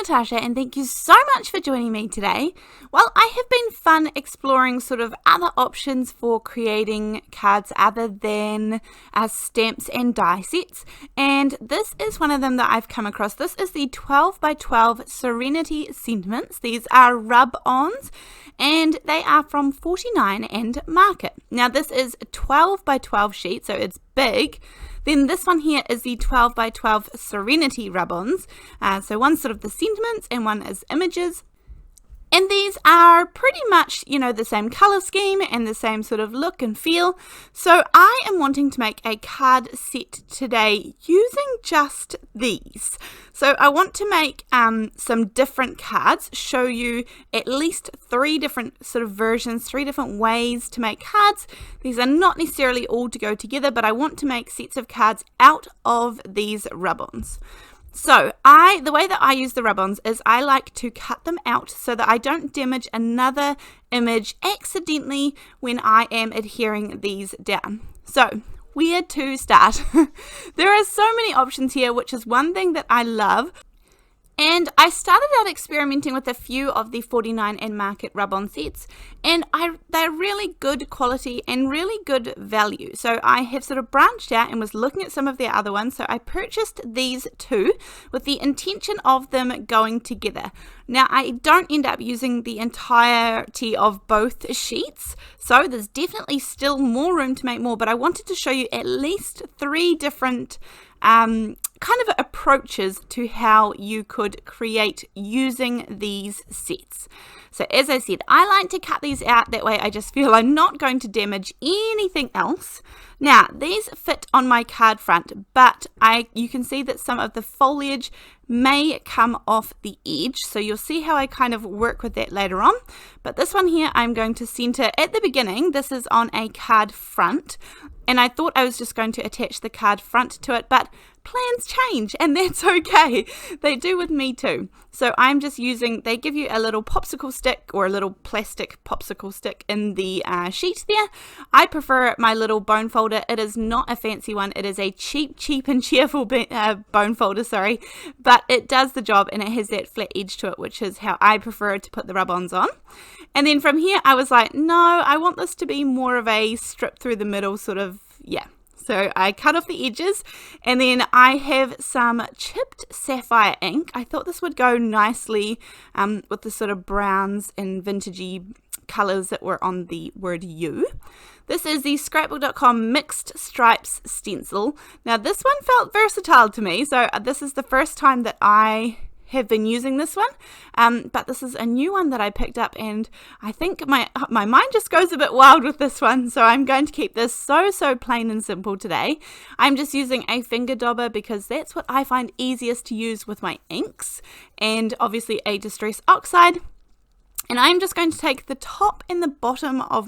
Natasha, and thank you so much for joining me today. Well, I have been fun exploring sort of other options for creating cards other than stamps and die sets, and this is one of them that I've come across. This is the 12 by 12 Serenity sentiments. These are rub-ons, and they are from 49 and Market. Now this is a 12 by 12 sheet, so it's big. Then this one here is the 12 by 12 Serenity rub-ons. So one's sort of the sentiments and one is images. And these are pretty much, the same color scheme and the same sort of look and feel. So I am wanting to make a card set today using just these. So I want to make some different cards, show you at least 3 different sort of versions, 3 different ways to make cards. These are not necessarily all to go together, but I want to make sets of cards out of these rub-ons. So the way that I use the rub-ons is I like to cut them out so that I don't damage another image accidentally when I am adhering these down. So where to start? There are so many options here, which is one thing that I love. And I started out experimenting with a few of the 49 and Market rub-on sets, and they're really good quality and really good value. So I have sort of branched out and was looking at some of their other ones. So I purchased these 2 with the intention of them going together. Now I don't end up using the entirety of both sheets, so there's definitely still more room to make more, but I wanted to show you at least 3 different kind of approaches to how you could create using these sets. So as I said, I like to cut these out, that way I just feel I'm not going to damage anything else. Now these fit on my card front, but you can see that some of the foliage may come off the edge, so you'll see how I kind of work with that later on. But this one here I'm going to center at the beginning. This is on a card front, and I thought I was just going to attach the card front to it, but plans change, and that's okay. They do with me too. So I'm just using, they give you a little popsicle stick or a little plastic popsicle stick in the sheet there. I prefer my little bone folder. It is not a fancy one. It is a cheap and cheerful bone folder, sorry, but it does the job, and it has that flat edge to it, which is how I prefer to put the rub-ons on. And then from here I was like, no, I want this to be more of a strip through the middle sort of, yeah. So I cut off the edges, and then I have some chipped sapphire ink. I thought this would go nicely with the sort of browns and vintagey colours that were on the word you. This is the scrapbook.com mixed stripes stencil. Now this one felt versatile to me, so this is the first time that I have been using this one, but this is a new one that I picked up, and I think my mind just goes a bit wild with this one, so I'm going to keep this so plain and simple today. I'm just using a finger dauber because that's what I find easiest to use with my inks, and obviously a distress oxide. And I'm just going to take the top and the bottom of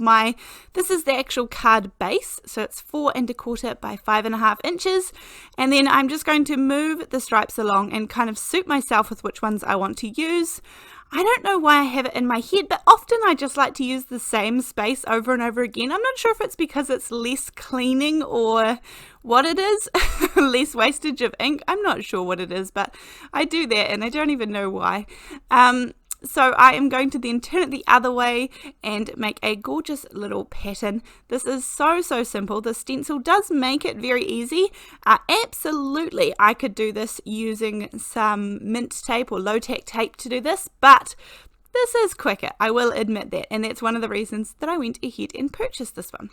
this is the actual card base, so it's 4 1/4 by 5.5 inches, and then I'm just going to move the stripes along and kind of suit myself with which ones I want to use. I don't know why I have it in my head, but often I just like to use the same space over and over again. I'm not sure if it's because it's less cleaning or what it is, less wastage of ink. I'm not sure what it is, but I do that and I don't even know why. So I am going to then turn it the other way and make a gorgeous little pattern. This is so simple. The stencil does make it very easy. Absolutely, I could do this using some mint tape or low-tack tape to do this, but this is quicker, I will admit that, and that's one of the reasons that I went ahead and purchased this one.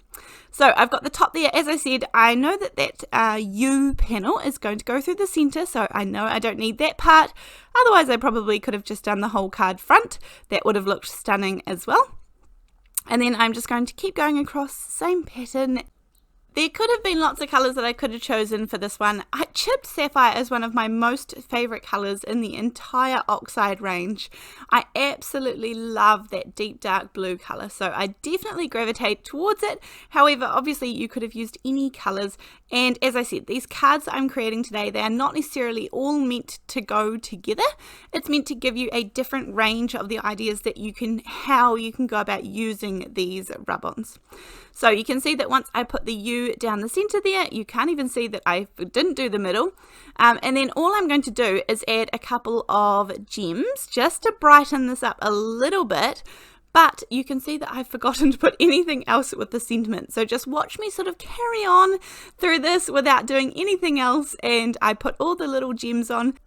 So I've got the top there. As I said, I know that U panel is going to go through the center, so I know I don't need that part. Otherwise I probably could have just done the whole card front. That would have looked stunning as well. And then I'm just going to keep going across, same pattern. There could have been lots of colours that I could have chosen for this one. Chipped sapphire is one of my most favourite colours in the entire Oxide range. I absolutely love that deep dark blue colour, so I definitely gravitate towards it. However, obviously you could have used any colours, and as I said, these cards that I'm creating today, they are not necessarily all meant to go together. It's meant to give you a different range of the ideas that how you can go about using these rub-ons. So you can see that once I put the U do down the center there. You can't even see that I didn't do the middle. And then all I'm going to do is add a couple of gems just to brighten this up a little bit. But you can see that I've forgotten to put anything else with the sentiment. So just watch me sort of carry on through this without doing anything else. And I put all the little gems on.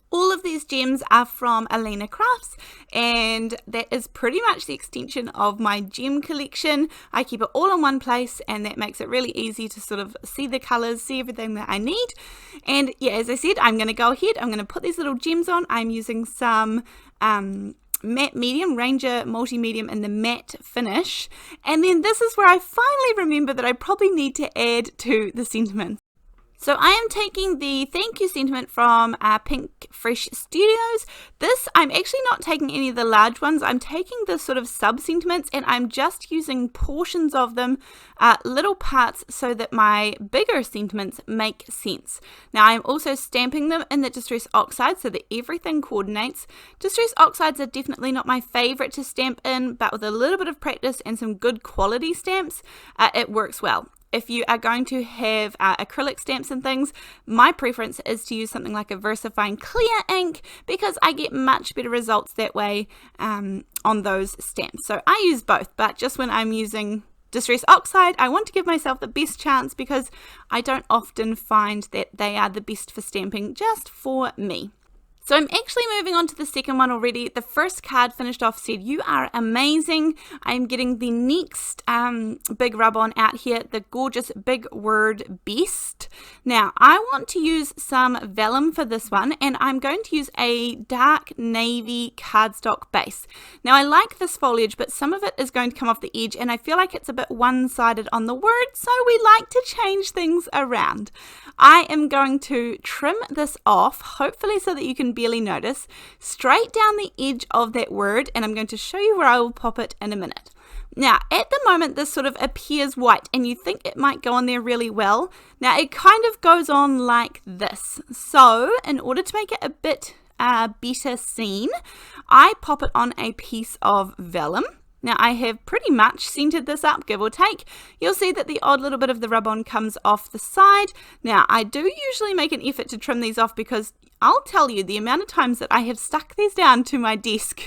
All of these gems are from Alina Crafts, and that is pretty much the extension of my gem collection. I keep it all in one place, and that makes it really easy to sort of see the colors, see everything that I need. And yeah, as I said, I'm going to go ahead, I'm going to put these little gems on. I'm using some matte medium, Ranger multi-medium in the matte finish. And then this is where I finally remember that I probably need to add to the sentiment. So I am taking the thank you sentiment from Pinkfresh Studios. This, I'm actually not taking any of the large ones. I'm taking the sort of sub sentiments, and I'm just using portions of them, little parts, so that my bigger sentiments make sense. Now I'm also stamping them in the Distress Oxides so that everything coordinates. Distress Oxides are definitely not my favorite to stamp in, but with a little bit of practice and some good quality stamps, it works well. If you are going to have acrylic stamps and things, my preference is to use something like a VersaFine clear ink, because I get much better results that way on those stamps. So I use both, but just when I'm using Distress Oxide, I want to give myself the best chance, because I don't often find that they are the best for stamping just for me. So I'm actually moving on to the second one already. The first card finished off said, "You are amazing." I'm getting the next big rub-on out here, the gorgeous big word best. Now I want to use some vellum for this one, and I'm going to use a dark navy cardstock base. Now I like this foliage, but some of it is going to come off the edge, and I feel like it's a bit one-sided on the word, so we like to change things around. I am going to trim this off, hopefully so that you can barely notice, straight down the edge of that word, and I'm going to show you where I will pop it in a minute. Now at the moment this sort of appears white, and you think it might go on there really well. Now it kind of goes on like this. So in order to make it a bit better seen, I pop it on a piece of vellum. Now I have pretty much centered this up, give or take. You'll see that the odd little bit of the rub-on comes off the side. Now I do usually make an effort to trim these off, because I'll tell you the amount of times that I have stuck these down to my desk,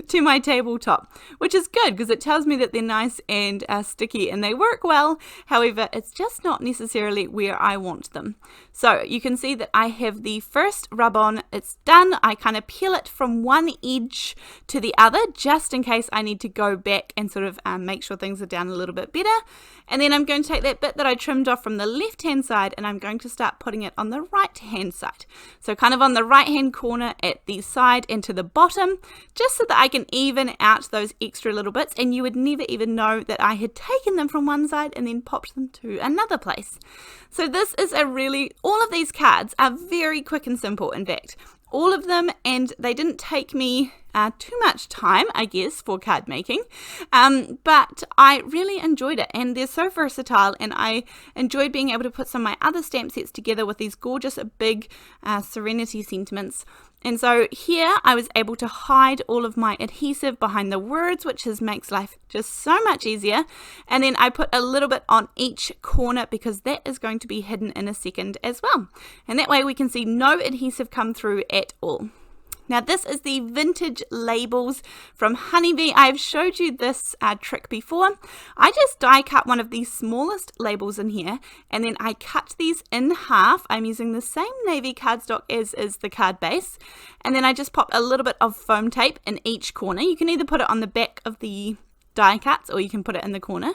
to my tabletop, which is good because it tells me that they're nice and sticky and they work well. However, it's just not necessarily where I want them. So you can see that I have the first rub-on, it's done. I kind of peel it from one edge to the other just in case I need to go back and sort of make sure things are down a little bit better. And then I'm going to take that bit that I trimmed off from the left hand side, and I'm going to start putting it on the right hand side. So kind of on the right hand corner at the side and to the bottom, just so that I can even out those extra little bits, and you would never even know that I had taken them from one side and then popped them to another place. So this is all of these cards are very quick and simple, in fact. All of them, and they didn't take me too much time, I guess, for card making, but I really enjoyed it, and they're so versatile, and I enjoyed being able to put some of my other stamp sets together with these gorgeous big Serenity sentiments. And so here I was able to hide all of my adhesive behind the words, which makes life just so much easier. And then I put a little bit on each corner, because that is going to be hidden in a second as well. And that way we can see no adhesive come through at all. Now this is the vintage labels from Honeybee. I've showed you this trick before. I just die cut one of the smallest labels in here, and then I cut these in half. I'm using the same navy cardstock as is the card base, and then I just pop a little bit of foam tape in each corner. You can either put it on the back of the die cuts, or you can put it in the corner.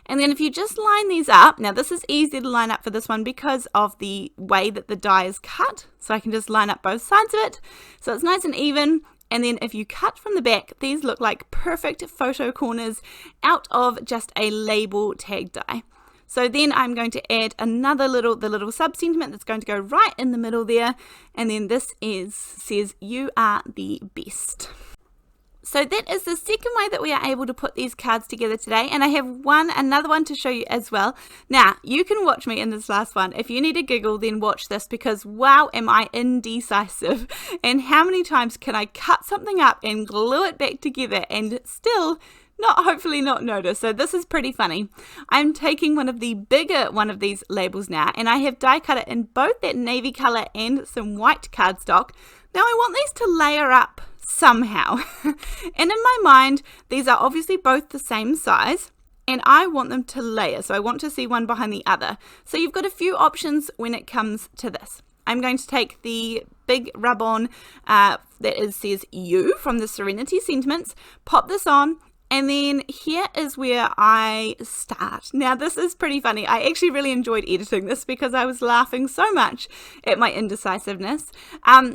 And then if you just line these up, now this is easy to line up for this one because of the way that the die is cut, so I can just line up both sides of it so it's nice and even. And then if you cut from the back, these look like perfect photo corners out of just a label tag die. So then I'm going to add the little sub sentiment that's going to go right in the middle there, and then this says "You are the best." So that is the second way that we are able to put these cards together today, and I have another one to show you as well. Now you can watch me in this last one. If you need a giggle, then watch this, because wow, am I indecisive, and how many times can I cut something up and glue it back together and still hopefully not notice. So this is pretty funny. I'm taking one of the bigger one of these labels now, and I have die cut it in both that navy color and some white cardstock. Now I want these to layer up somehow. And in my mind, these are obviously both the same size, and I want them to layer. So I want to see one behind the other. So you've got a few options when it comes to this. I'm going to take the big rub-on says You from the Serenity Sentiments, pop this on, and then here is where I start. Now this is pretty funny. I actually really enjoyed editing this because I was laughing so much at my indecisiveness.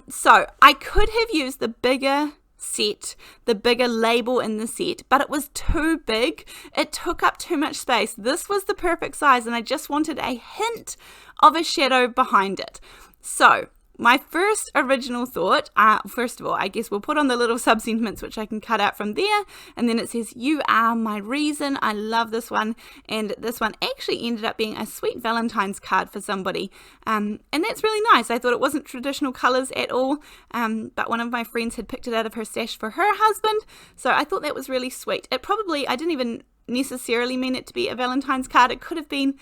So I could have used the bigger set, the bigger label in the set, but it was too big. It took up too much space. This was the perfect size, and I just wanted a hint of a shadow behind it. So my first original thought, first of all, I guess we'll put on the little sub-sentiments which I can cut out from there, and then it says, "You are my reason." I love this one, and this one actually ended up being a sweet Valentine's card for somebody, and that's really nice. I thought it wasn't traditional colours at all, but one of my friends had picked it out of her stash for her husband, so I thought that was really sweet. It probably, I didn't even necessarily mean it to be a Valentine's card. It could have been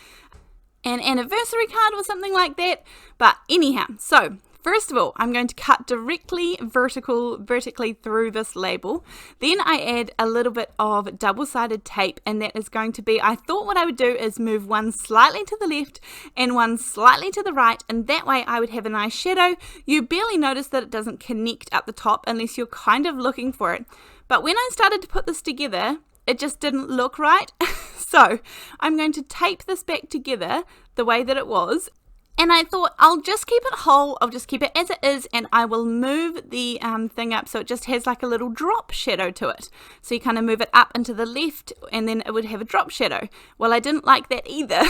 an anniversary card or something like that, but anyhow, so first of all, I'm going to cut directly vertically through this label. Then I add a little bit of double-sided tape, and that is going to be, I thought what I would do is move one slightly to the left and one slightly to the right, and that way I would have a nice shadow. You barely notice that it doesn't connect up the top unless you're kind of looking for it. But when I started to put this together, it just didn't look right. So I'm going to tape this back together the way that it was. And I thought I'll just keep it whole, I'll just keep it as it is, and I will move the thing up so it just has like a little drop shadow to it. So you kind of move it up and to the left, and then it would have a drop shadow. Well, I didn't like that either.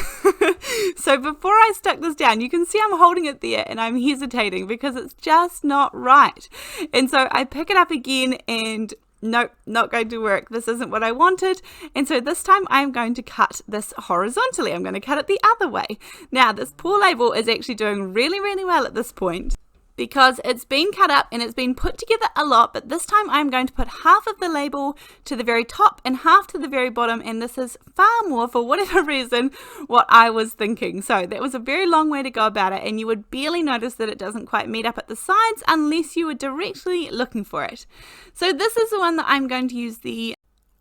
So before I stuck this down, you can see I'm holding it there and I'm hesitating because it's just not right. And so I pick it up again and nope, not going to work. This isn't what I wanted. And so this time I'm going to cut this horizontally. I'm going to cut it the other way. Now this poor label is actually doing really, really well at this point, because it's been cut up and it's been put together a lot, but this time I'm going to put half of the label to the very top and half to the very bottom, and this is far more, for whatever reason, what I was thinking. So that was a very long way to go about it, and you would barely notice that it doesn't quite meet up at the sides unless you were directly looking for it. So this is the one that I'm going to use the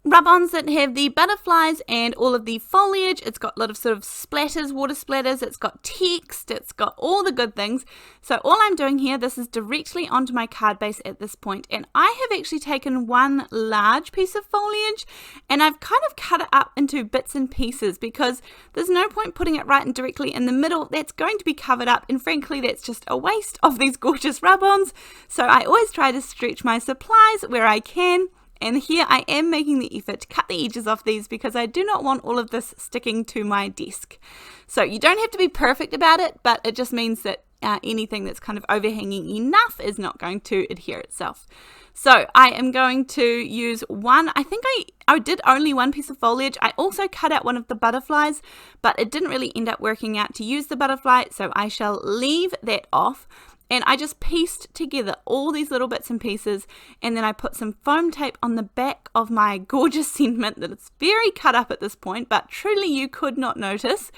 rub-ons that have the butterflies and all of the foliage. It's got a lot of sort of splatters, water splatters, it's got text, it's got all the good things. So all I'm doing here, this is directly onto my card base at this point, and I have actually taken one large piece of foliage and I've kind of cut it up into bits and pieces because there's no point putting it right and directly in the middle. That's going to be covered up, and frankly that's just a waste of these gorgeous rub-ons. So I always try to stretch my supplies where I can. And here I am making the effort to cut the edges off these because I do not want all of this sticking to my desk. So you don't have to be perfect about it, but it just means that anything that's kind of overhanging enough is not going to adhere itself. So I am going to use one, I think I did only one piece of foliage. I also cut out one of the butterflies, but it didn't really end up working out to use the butterfly, so I shall leave that off. And I just pieced together all these little bits and pieces, and then I put some foam tape on the back of my gorgeous sentiment that it's very cut up at this point, but truly you could not notice.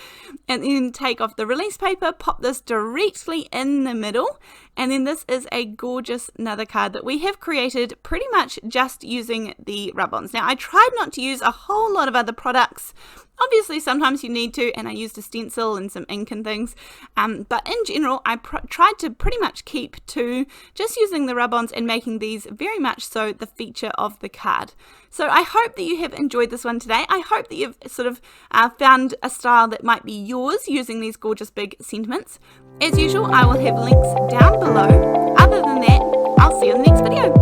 And then take off the release paper, pop this directly in the middle, and then this is a gorgeous another card that we have created pretty much just using the rub-ons. Now I tried not to use a whole lot of other products. Obviously sometimes you need to, and I used a stencil and some ink and things, but in general I tried to pretty much keep to just using the rub-ons and making these very much so the feature of the card. So I hope that you have enjoyed this one today. I hope that you've sort of found a style that might be yours using these gorgeous big sentiments. As usual, I will have links down below. Other than that, I'll see you in the next video.